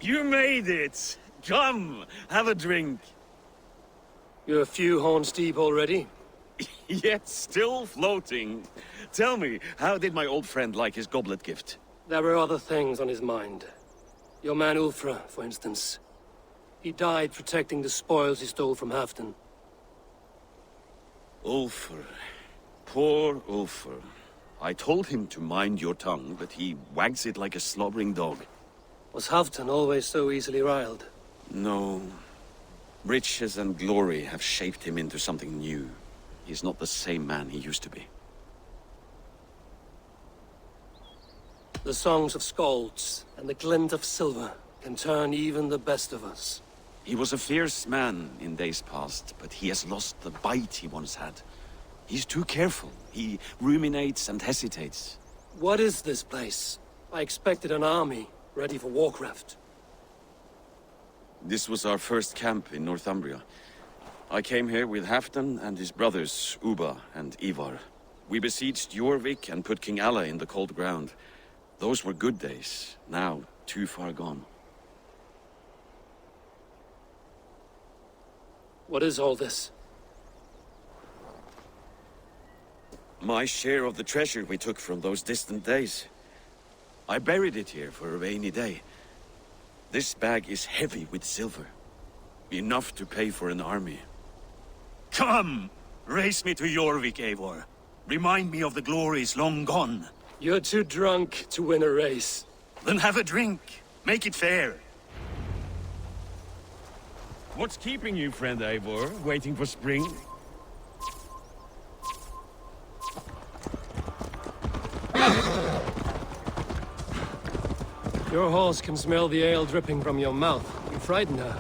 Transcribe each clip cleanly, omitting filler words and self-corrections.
You made it! Come, have a drink. You're a few horns deep already? Yet still floating. Tell me, how did my old friend like his goblet gift? There were other things on his mind. Your man Ulfra, for instance. He died protecting the spoils he stole from Halfdan. Ulfr. Poor Ulfr. I told him to mind your tongue, but he wags it like a slobbering dog. Was Halfdan always so easily riled? No. Riches and glory have shaped him into something new. He's not the same man he used to be. The songs of skalds and the glint of silver can turn even the best of us. He was a fierce man in days past, but he has lost the bite he once had. He's too careful. He ruminates and hesitates. What is this place? I expected an army, ready for warcraft. This was our first camp in Northumbria. I came here with Halfdan and his brothers, Ubba and Eivor. We besieged Jorvik and put King Alla in the cold ground. Those were good days, now too far gone. What is all this? My share of the treasure we took from those distant days. I buried it here for a rainy day. This bag is heavy with silver. Enough to pay for an army. Come! Race me to Jorvik, Eivor. Remind me of the glories long gone. You're too drunk to win a race. Then have a drink. Make it fair. What's keeping you, friend Eivor? Waiting for spring? Your horse can smell the ale dripping from your mouth. You frighten her.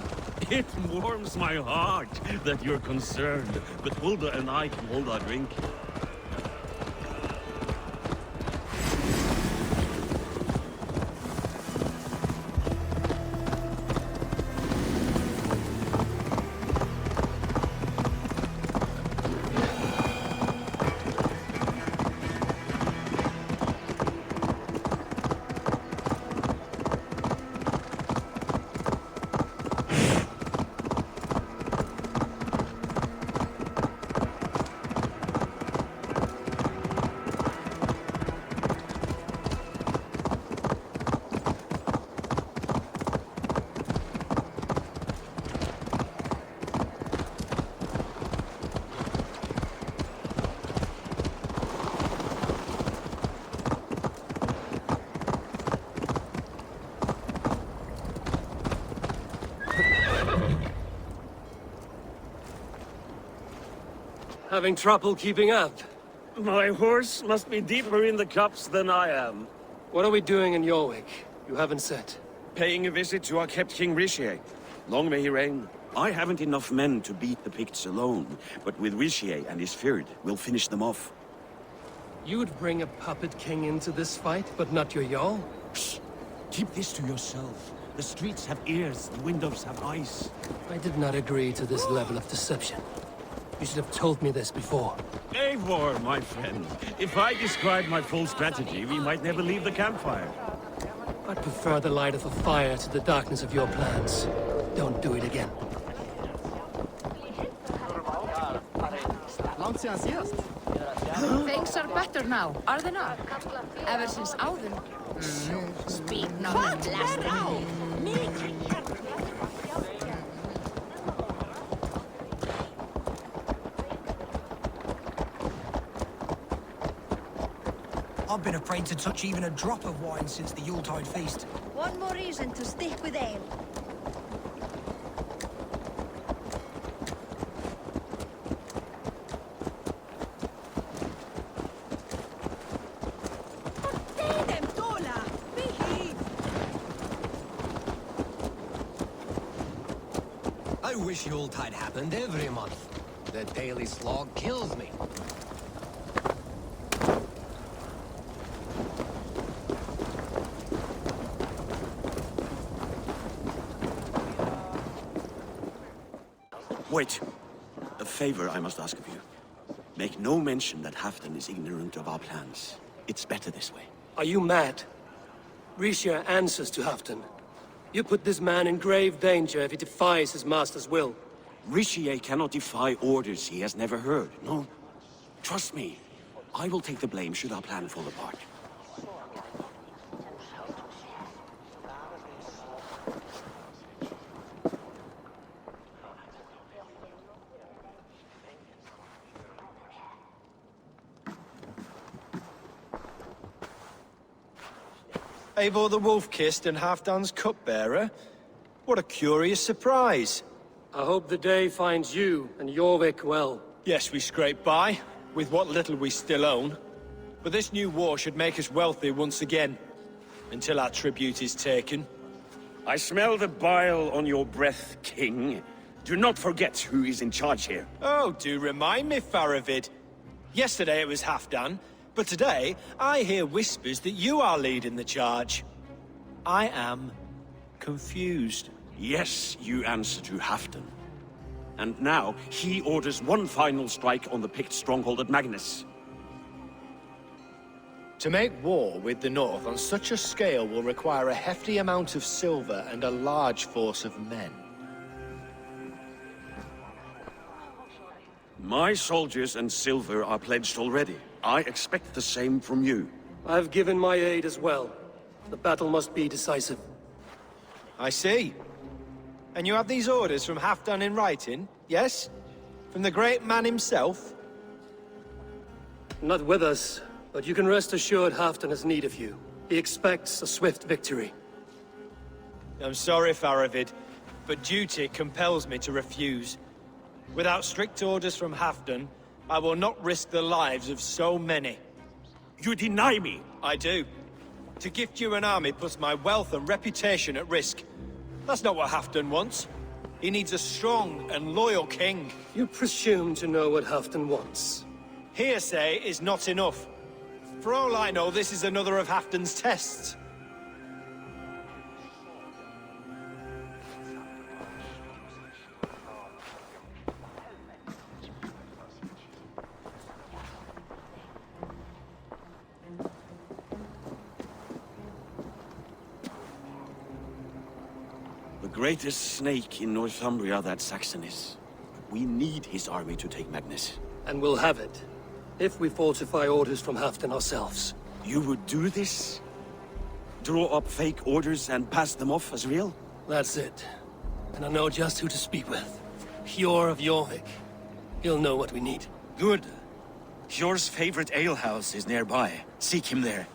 It warms my heart that you're concerned, but Hulda and I can hold our drink. Having trouble keeping up? My horse must be deeper in the cups than I am. What are we doing in Jorvik? You haven't said. Paying a visit to our kept King Rishi. Long may he reign. I haven't enough men to beat the Picts alone, but with Rishi and his Fyrd, we'll finish them off. You'd bring a puppet king into this fight, but not your Jarl? Shh. Keep this to yourself. The streets have ears, the windows have eyes. I did not agree to this level of deception. You should have told me this before. Eivor, my friend. If I described my full strategy, we might never leave the campfire. I'd prefer the light of a fire to the darkness of your plans. Don't do it again. Things are better now, are they not? Ever since Auden. Speak not last round. I've been afraid to touch even a drop of wine since the Yuletide feast. One more reason to stick with ale. I wish Yuletide happened every month. The daily slog kills me. Wait. A favor I must ask of you. Make no mention that Halfdan is ignorant of our plans. It's better this way. Are you mad? Risha answers to Halfdan. You put this man in grave danger if he defies his master's will. Richier cannot defy orders he has never heard, no? Trust me. I will take the blame should our plan fall apart. Eivor the Wolf-Kissed and Halfdan's cupbearer? What a curious surprise. I hope the day finds you and Jorvik well. Yes, we scrape by, with what little we still own. But this new war should make us wealthy once again. Until our tribute is taken. I smell the bile on your breath, King. Do not forget who is in charge here. Oh, do remind me, Faravid. Yesterday it was Halfdan, but today I hear whispers that you are leading the charge. I am confused. Yes, you answer to Halfdan. And now, he orders one final strike on the Pict stronghold at Magnus. To make war with the North on such a scale will require a hefty amount of silver and a large force of men. My soldiers and silver are pledged already. I expect the same from you. I've given my aid as well. The battle must be decisive. I see. And you have these orders from Halfdan in writing, yes? From the great man himself? Not with us, but you can rest assured Halfdan has need of you. He expects a swift victory. I'm sorry, Faravid, but duty compels me to refuse. Without strict orders from Halfdan, I will not risk the lives of so many. You deny me! I do. To gift you an army puts my wealth and reputation at risk. That's not what Halfdan wants. He needs a strong and loyal king. You presume to know what Halfdan wants. Hearsay is not enough. For all I know, this is another of Halfdan's tests. The greatest snake in Northumbria that Saxon is. We need his army to take Magnus. And we'll have it. If we falsify orders from Halfdan ourselves. You would do this? Draw up fake orders and pass them off as real? That's it. And I know just who to speak with. Hjor of Jorvik. He'll know what we need. Good. Hjor's favorite alehouse is nearby. Seek him there.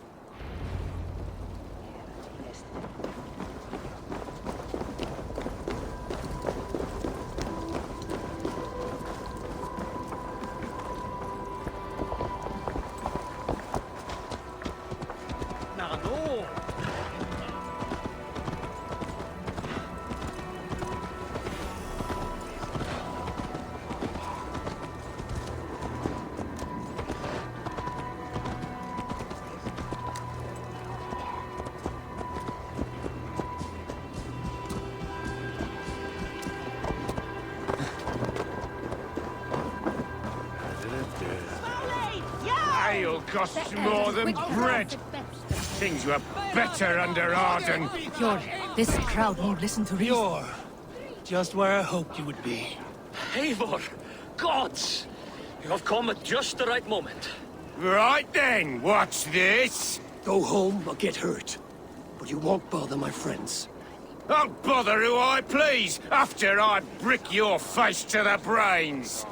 Ale costs more than bread. Things were better under Arden. Hjor, this crowd won't listen to reason. Hjor! Just where I hoped you would be. Eivor! Gods! You have come at just the right moment. Right then, what's this? Go home or get hurt. But you won't bother my friends. I'll bother who I please, after I brick your face to the brains.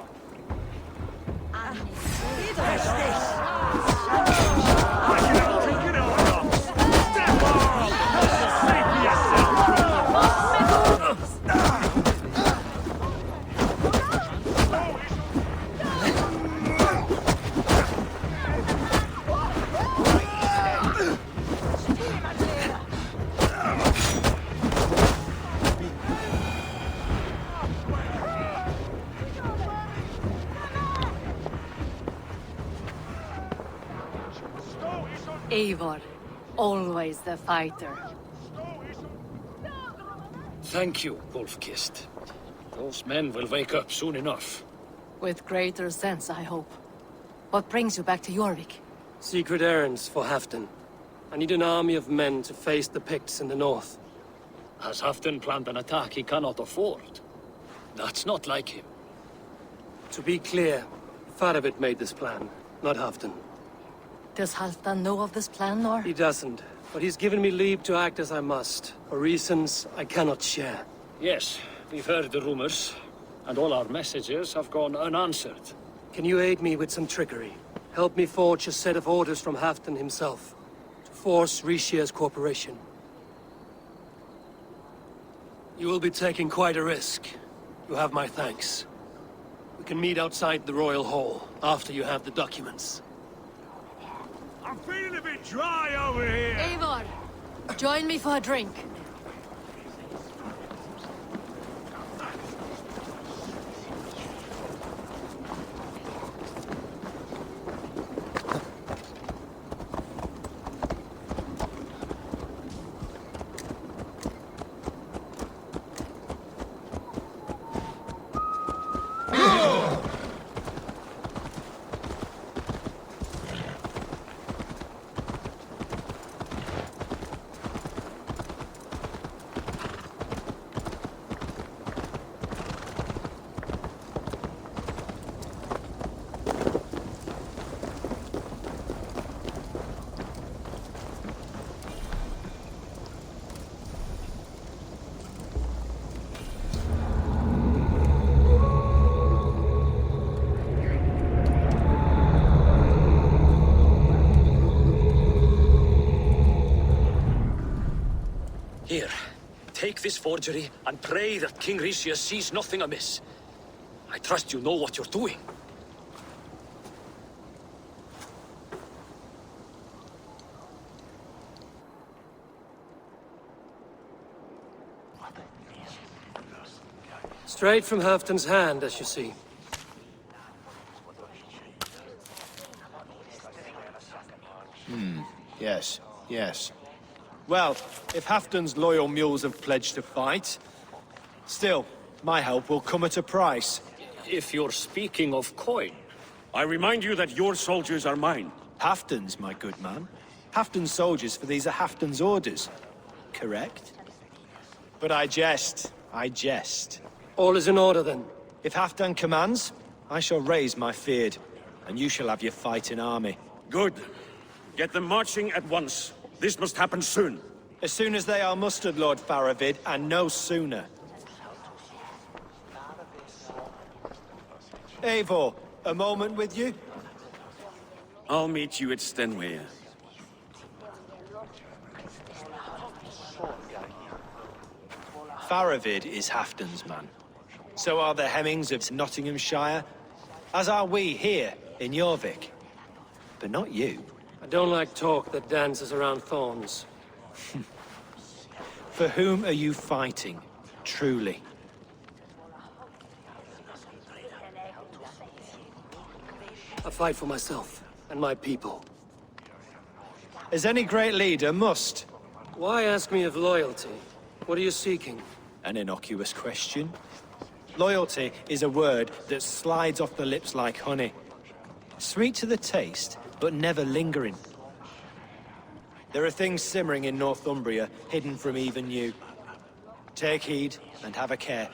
Eivor, always the fighter. Thank you, Wolf-Kissed. Those men will wake up soon enough. With greater sense, I hope. What brings you back to Jorvik? Secret errands for Halfdan. I need an army of men to face the Picts in the north. Has Halfdan planned an attack he cannot afford? That's not like him. To be clear, Faravid made this plan, not Halfdan. Does Halfdan know of this plan, or? He doesn't, but he's given me leave to act as I must, for reasons I cannot share. Yes, we've heard the rumors, and all our messages have gone unanswered. Can you aid me with some trickery? Help me forge a set of orders from Halfdan himself, to force Rishia's cooperation. You will be taking quite a risk. You have my thanks. We can meet outside the Royal Hall, after you have the documents. I'm feeling a bit dry over here. Eivor, join me for a drink. Here, take this forgery and pray that King Rishia sees nothing amiss. I trust you know what you're doing. Straight from Halfdan's hand, as you see. Yes, yes. Well, if Halfdan's loyal mules have pledged to fight, still, my help will come at a price. If you're speaking of coin, I remind you that your soldiers are mine. Halfdan's, my good man. Halfdan's soldiers, for these are Halfdan's orders. Correct? But I jest. I jest. All is in order, then. If Halfdan commands, I shall raise my feared, and you shall have your fighting army. Good. Get them marching at once. This must happen soon. As soon as they are mustered, Lord Faravid, and no sooner. Eivor, a moment with you? I'll meet you at Stenway. Faravid is Halfdan's man. So are the Hemmings of Nottinghamshire, as are we here in Jorvik. But not you. I don't like talk that dances around thorns. For whom are you fighting, truly? I fight for myself and my people. As any great leader must. Why ask me of loyalty? What are you seeking? An innocuous question. Loyalty is a word that slides off the lips like honey. Sweet to the taste, but never lingering. There are things simmering in Northumbria, hidden from even you. Take heed and have a care,